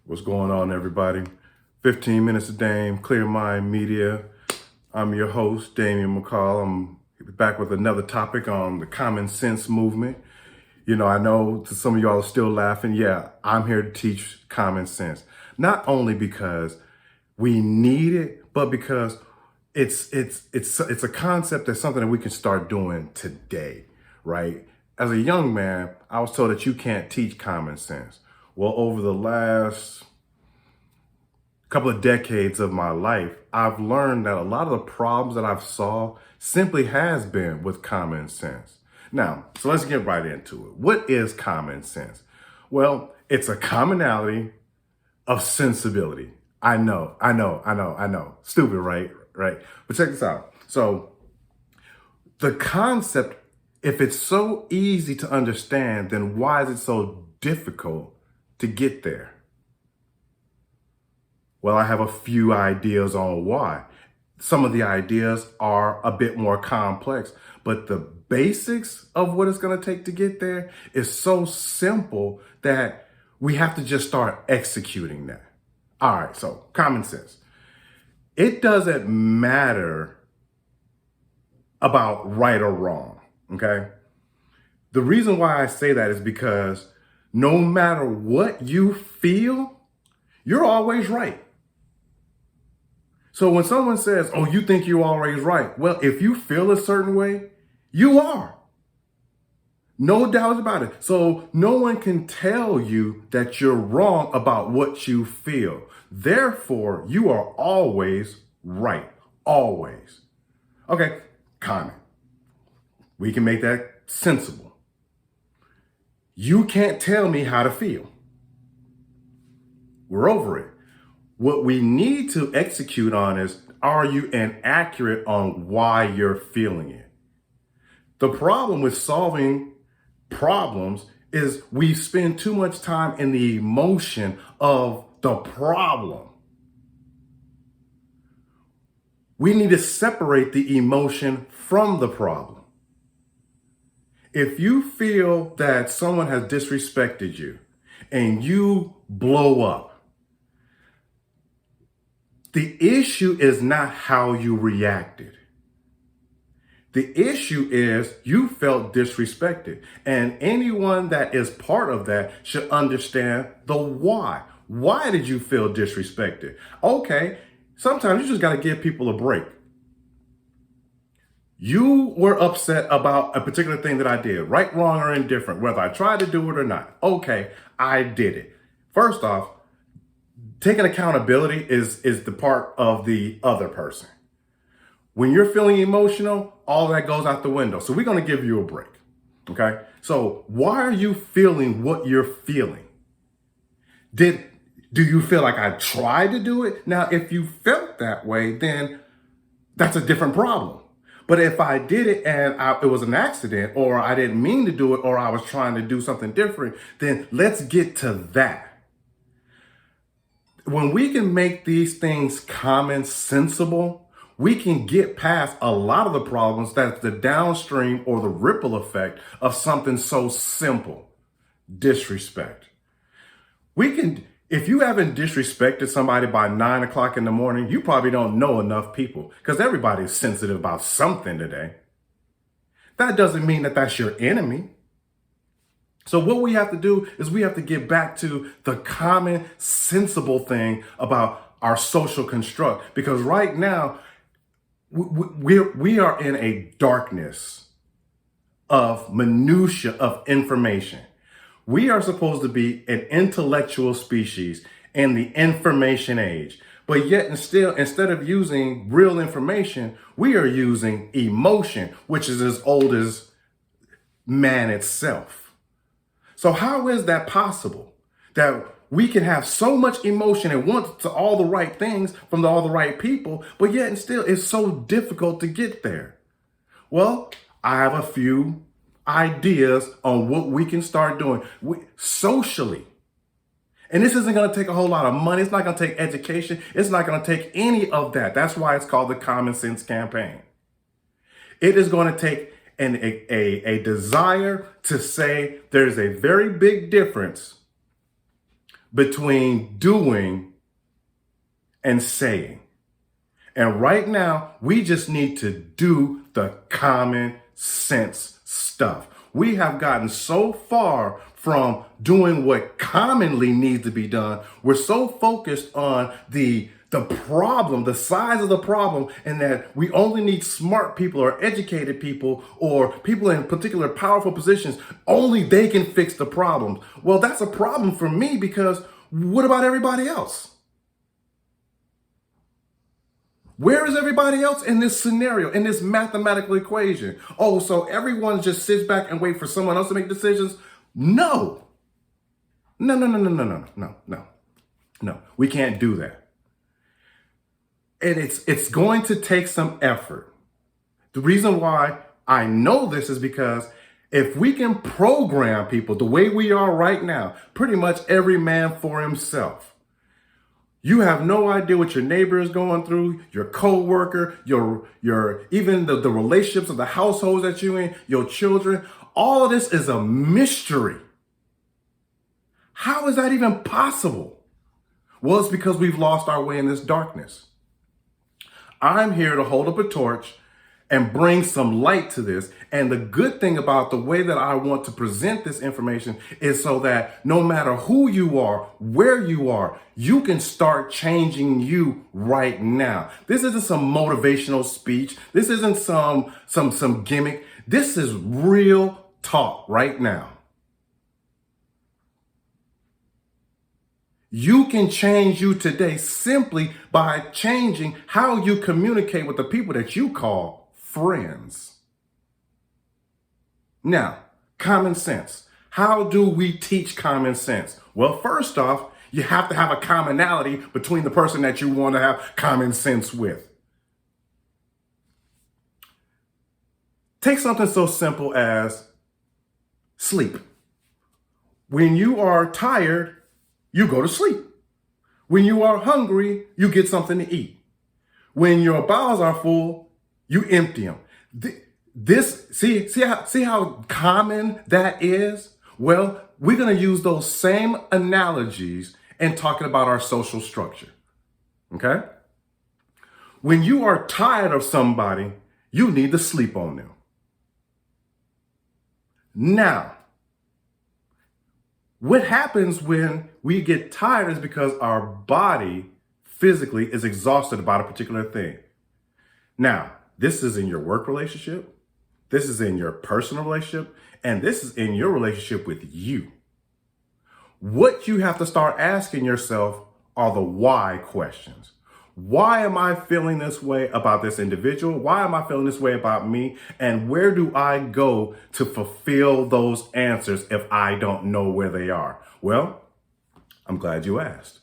What's going on, everybody? 15 Minutes of Dame, Clear Mind Media. I'm your host, Damian McCall. I'm back with another topic on the common sense movement. You know, I know some of y'all are still laughing. Yeah, I'm here to teach common sense. Not only because we need it, but because it's a concept that's something that we can start doing today, right? As a young man, I was told that you can't teach common sense. Well, over the last couple of decades of my life, I've learned that a lot of the problems that I've solved simply has been with common sense. Now, so let's get right into it. What is common sense? Well, it's a commonality of sensibility. I know. Stupid, right? Right. But check this out. So the concept, if it's so easy to understand, then why is it so difficult to get there? Well, I have a few ideas on why. Some of the ideas are a bit more complex, but the basics of what it's going to take to get there is so simple that we have to just start executing that. All right, so common sense. It doesn't matter about right or wrong, okay? The reason why I say that is because no matter what you feel, you're always right. So when someone says, oh, you think you're always right. Well, if you feel a certain way, you are. No doubt about it. So no one can tell you that you're wrong about what you feel. Therefore, you are always right. Always. Okay, common. We can make that sensible. You can't tell me how to feel. We're over it. What we need to execute on is, are you inaccurate on why you're feeling it? The problem with solving problems is we spend too much time in the emotion of the problem. We need to separate the emotion from the problem. If you feel that someone has disrespected you and you blow up, the issue is not how you reacted. The issue is you felt disrespected. And anyone that is part of that should understand the why. Why did you feel disrespected? Okay, sometimes you just got to give people a break. You were upset about a particular thing that I did, right, wrong, or indifferent, whether I tried to do it or not. Okay, I did it. First off, taking accountability is the part of the other person. When you're feeling emotional, all that goes out the window. So we're going to give you a break. Okay. So why are you feeling what you're feeling? Do you feel like I tried to do it? Now, if you felt that way, then that's a different problem. But if I did it and it was an accident, or I didn't mean to do it, or I was trying to do something different, then let's get to that. When we can make these things common sensible, we can get past a lot of the problems that's the downstream or the ripple effect of something so simple. Disrespect. If you haven't disrespected somebody by 9 o'clock in the morning, you probably don't know enough people, because everybody's sensitive about something today. That doesn't mean that that's your enemy. So what we have to do is we have to get back to the common, sensible thing about our social construct. Because right now, we are in a darkness of minutia of information. We are supposed to be an intellectual species in the information age. But yet instead of using real information, we are using emotion, which is as old as man itself. So how is that possible? That we can have so much emotion and want to all the right things from all the right people, but yet and still it's so difficult to get there. Well, I have a few ideas on what we can start doing socially. And this isn't going to take a whole lot of money. It's not going to take education. It's not going to take any of that. That's why it's called the Common Sense Campaign. It is going to take a desire to say there's a very big difference between doing and saying. And right now, we just need to do the common sense stuff. We have gotten so far from doing what commonly needs to be done. We're so focused on the problem, the size of the problem, and that we only need smart people or educated people or people in particular powerful positions. Only they can fix the problems. Well, that's a problem for me, because what about everybody else? Where is everybody else in this scenario, in this mathematical equation? Oh, so everyone just sits back and waits for someone else to make decisions? No. No, no, no, no, no, no, no, no, no. We can't do that. And it's going to take some effort. The reason why I know this is because if we can program people the way we are right now, pretty much every man for himself. You have no idea what your neighbor is going through, your coworker, your even the relationships of the households that you're in, your children. All of this is a mystery. How is that even possible? Well, it's because we've lost our way in this darkness. I'm here to hold up a torch and bring some light to this. And the good thing about the way that I want to present this information is so that no matter who you are, where you are, you can start changing you right now. This isn't some motivational speech. This isn't some gimmick. This is real talk right now. You can change you today simply by changing how you communicate with the people that you call friends. Now, common sense. How do we teach common sense? Well, first off, you have to have a commonality between the person that you want to have common sense with. Take something so simple as sleep. When you are tired, you go to sleep. When you are hungry, you get something to eat. When your bowels are full, you empty them. See how common that is? Well, we're going to use those same analogies in talking about our social structure. Okay? When you are tired of somebody, you need to sleep on them. Now, what happens when we get tired is because our body physically is exhausted about a particular thing. Now, this is in your work relationship, this is in your personal relationship, and this is in your relationship with you. What you have to start asking yourself are the why questions. Why am I feeling this way about this individual? Why am I feeling this way about me? And where do I go to fulfill those answers if I don't know where they are? Well, I'm glad you asked.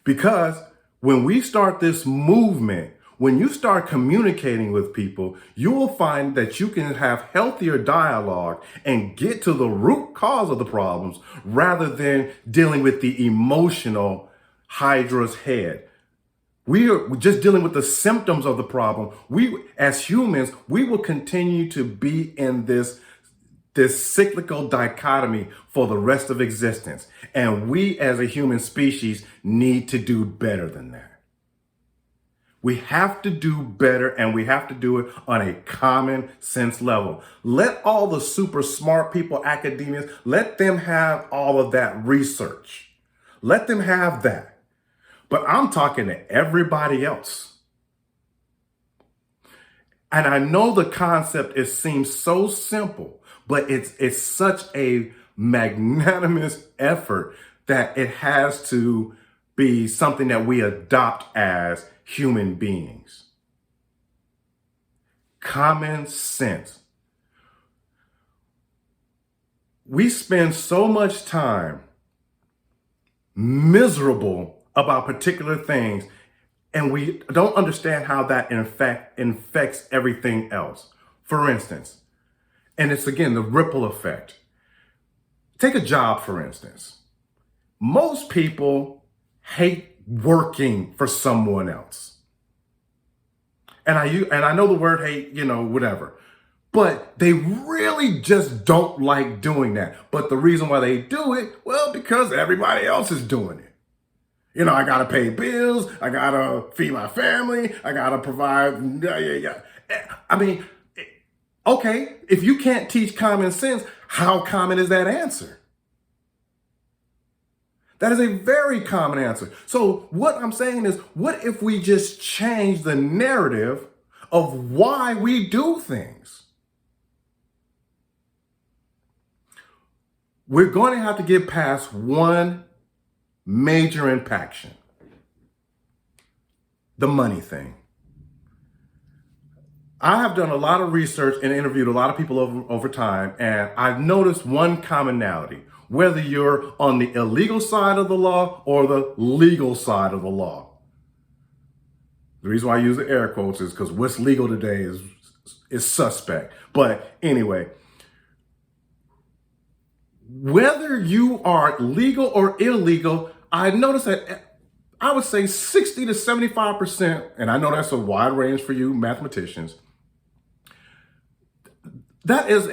Because when we start this movement, when you start communicating with people, you will find that you can have healthier dialogue and get to the root cause of the problems rather than dealing with the emotional Hydra's head. We are just dealing with the symptoms of the problem. We, as humans, we will continue to be in this cyclical dichotomy for the rest of existence. And we as a human species need to do better than that. We have to do better, and we have to do it on a common sense level. Let all the super smart people, academics, let them have all of that research. Let them have that. But I'm talking to everybody else. And I know the concept, it seems so simple, but it's such a magnanimous effort that it has to be something that we adopt as human beings. Common sense. We spend so much time miserable about particular things, and we don't understand how that in fact infects everything else. For instance, and it's again the ripple effect. Take a job, for instance. Most people hate working for someone else. And I know the word hate, whatever. But they really just don't like doing that. But the reason why they do it, well, because everybody else is doing it. You know, I gotta pay bills, I gotta feed my family, I gotta provide, yeah. I mean, okay, if you can't teach common sense, how common is that answer? That is a very common answer. So what I'm saying is, what if we just change the narrative of why we do things? We're going to have to get past one major impaction: the money thing. I have done a lot of research and interviewed a lot of people over time, and I've noticed one commonality, whether you're on the illegal side of the law or the legal side of the law. The reason why I use the air quotes is because what's legal today is suspect. But anyway, whether you are legal or illegal, I noticed that I would say 60 to 75%, and I know that's a wide range for you mathematicians, that is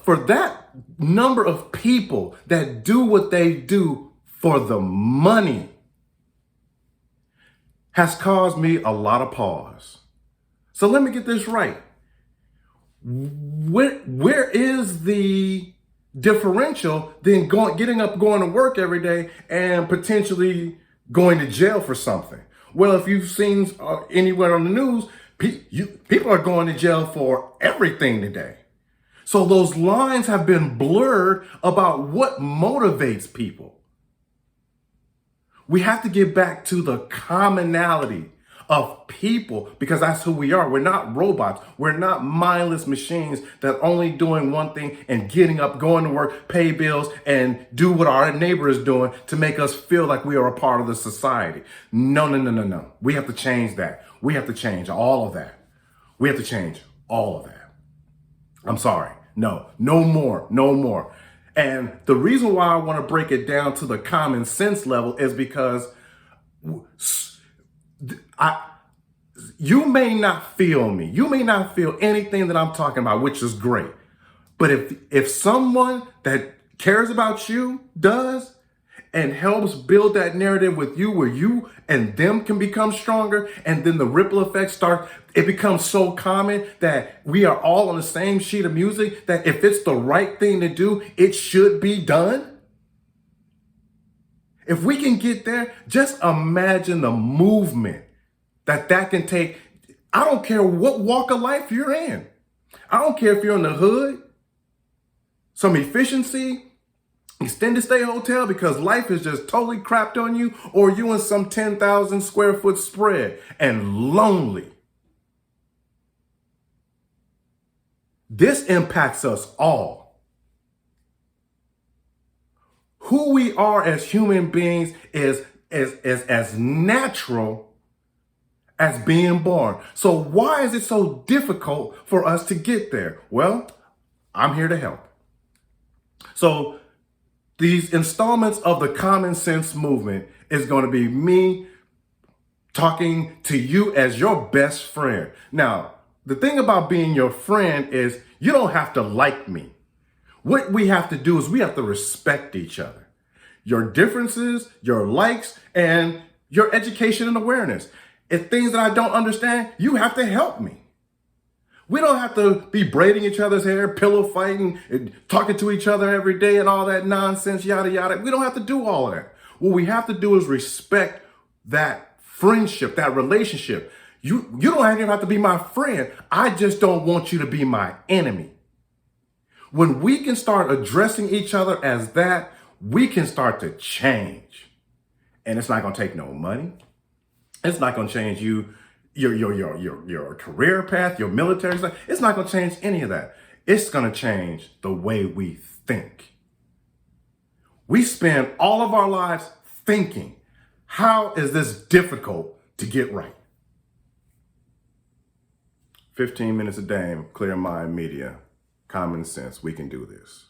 for that number of people that do what they do for the money, has caused me a lot of pause. So let me get this right. Where is the differential than getting up, going to work every day and potentially going to jail for something? Well, if you've seen anywhere on the news, people are going to jail for everything today. So those lines have been blurred about what motivates people. We have to get back to the commonality of people, because that's who we are. We're not robots. We're not mindless machines that only doing one thing and getting up, going to work, pay bills, and do what our neighbor is doing to make us feel like we are a part of the society. No. We have to change that. We have to change all of that. We have to change all of that. I'm sorry. No more. And the reason why I want to break it down to the common sense level is because you may not feel me. You may not feel anything that I'm talking about, which is great. But if someone that cares about you does and helps build that narrative with you, where you and them can become stronger, and then the ripple effect starts, it becomes so common that we are all on the same sheet of music, that if it's the right thing to do, it should be done. If we can get there, just imagine the movement that can take. I don't care what walk of life you're in. I don't care if you're in the hood, some efficiency, extended stay hotel because life is just totally crapped on you, or you in some 10,000 square foot spread and lonely. This impacts us all. Who we are as human beings is as natural as being born. So why is it so difficult for us to get there? Well, I'm here to help. So these installments of the Common Sense Movement is going to be me talking to you as your best friend. Now, the thing about being your friend is you don't have to like me. What we have to do is we have to respect each other. Your differences, your likes, and your education and awareness. If things that I don't understand, you have to help me. We don't have to be braiding each other's hair, pillow fighting, and talking to each other every day and all that nonsense, yada, yada. We don't have to do all of that. What we have to do is respect that friendship, that relationship. You don't even have to be my friend. I just don't want you to be my enemy. When we can start addressing each other as that, we can start to change. And it's not going to take no money. It's not going to change you. Your career path, your military stuff, it's not going to change any of that. It's going to change the way we think. We spend all of our lives thinking, how is this difficult to get right? 15 minutes a day, Clear Mind Media. Common sense, we can do this.